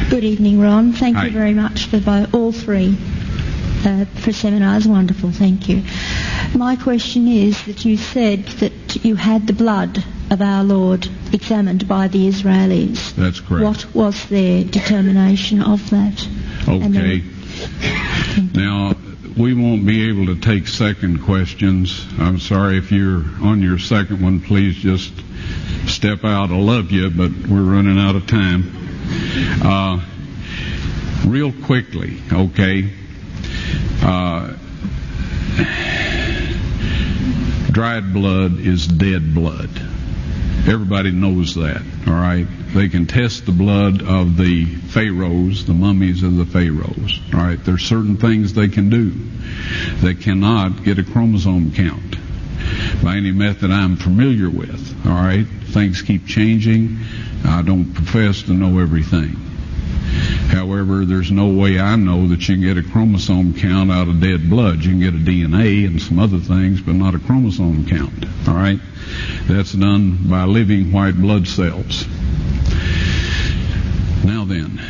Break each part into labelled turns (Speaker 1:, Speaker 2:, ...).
Speaker 1: Good evening, Ron. Thank
Speaker 2: Hi.
Speaker 1: you very much for all three for seminars. Wonderful, thank you. My question is that you said that you had the blood of our Lord examined by the Israelis.
Speaker 2: That's correct.
Speaker 1: What was their determination of that?
Speaker 2: Okay. Now, we won't be able to take second questions. I'm sorry if you're on your second one. Please just step out. I love you, but we're running out of time. Real quickly, okay. Dried blood is dead blood. Everybody knows that, all right? They can test the blood of the pharaohs, the mummies of the pharaohs, all right? There's certain things they can do. They cannot get a chromosome count by any method I'm familiar with, all right? Things keep changing. I don't profess to know everything. However, there's no way I know that you can get a chromosome count out of dead blood. You can get a DNA and some other things, but not a chromosome count, all right? That's done by living white blood cells. Now then,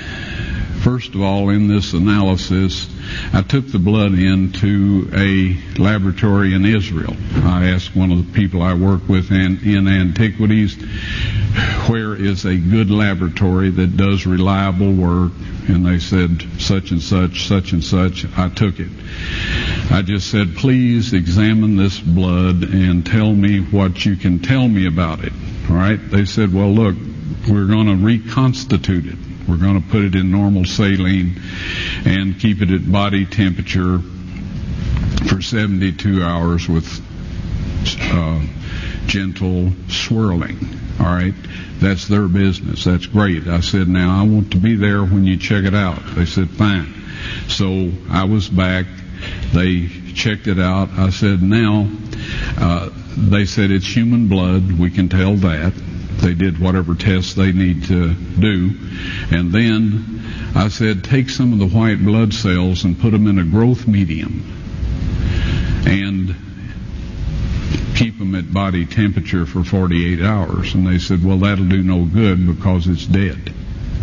Speaker 2: first of all, in this analysis, I took the blood into a laboratory in Israel. I asked one of the people I work with in antiquities, where is a good laboratory that does reliable work? And they said, such and such, such and such. I took it. I just said, please examine this blood and tell me what you can tell me about it. All right? They said, well, look, we're going to reconstitute it. We're going to put it in normal saline and keep it at body temperature for 72 hours with gentle swirling. All right? That's their business. That's great. I said, now I want to be there when you check it out. They said, fine. So I was back. They checked it out. I said, now, they said it's human blood. We can tell that. They did whatever tests they need to do. And then I said, take some of the white blood cells and put them in a growth medium and keep them at body temperature for 48 hours. And they said, well, that'll do no good because it's dead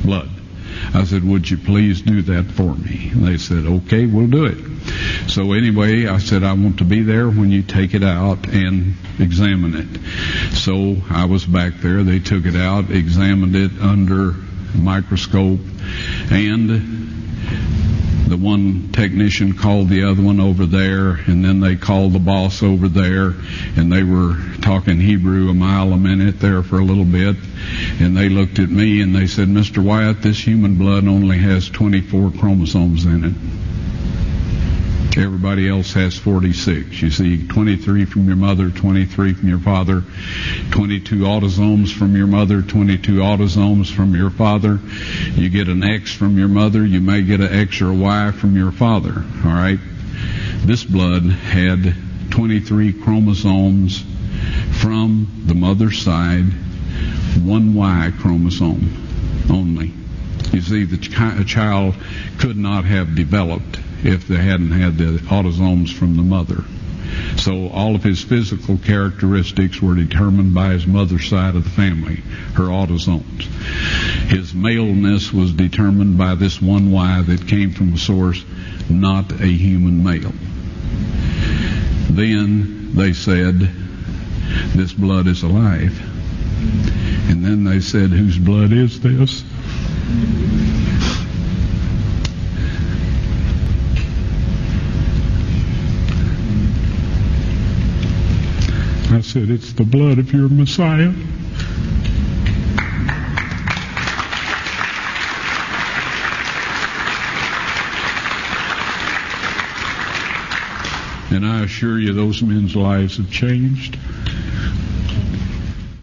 Speaker 2: blood. I said, would you please do that for me? And they said, okay, we'll do it. So anyway, I said, I want to be there when you take it out and examine it. So I was back there. They took it out, examined it under a microscope, and the one technician called the other one over there, and then they called the boss over there, and they were talking Hebrew a mile a minute there for a little bit, and they looked at me and they said, Mr. Wyatt, this human blood only has 24 chromosomes in it. Everybody else has 46. You see, 23 from your mother, 23 from your father, 22 autosomes from your mother, 22 autosomes from your father. You get an X from your mother, you may get an X or a Y from your father, all right? This blood had 23 chromosomes from the mother's side, one Y chromosome only. You see, a child could not have developed if they hadn't had the autosomes from the mother. So all of his physical characteristics were determined by his mother's side of the family, her autosomes. His maleness was determined by this one Y that came from a source, not a human male. Then they said, this blood is alive. And then they said, whose blood is this? I said, it's the blood of your Messiah. And I assure you, those men's lives have changed.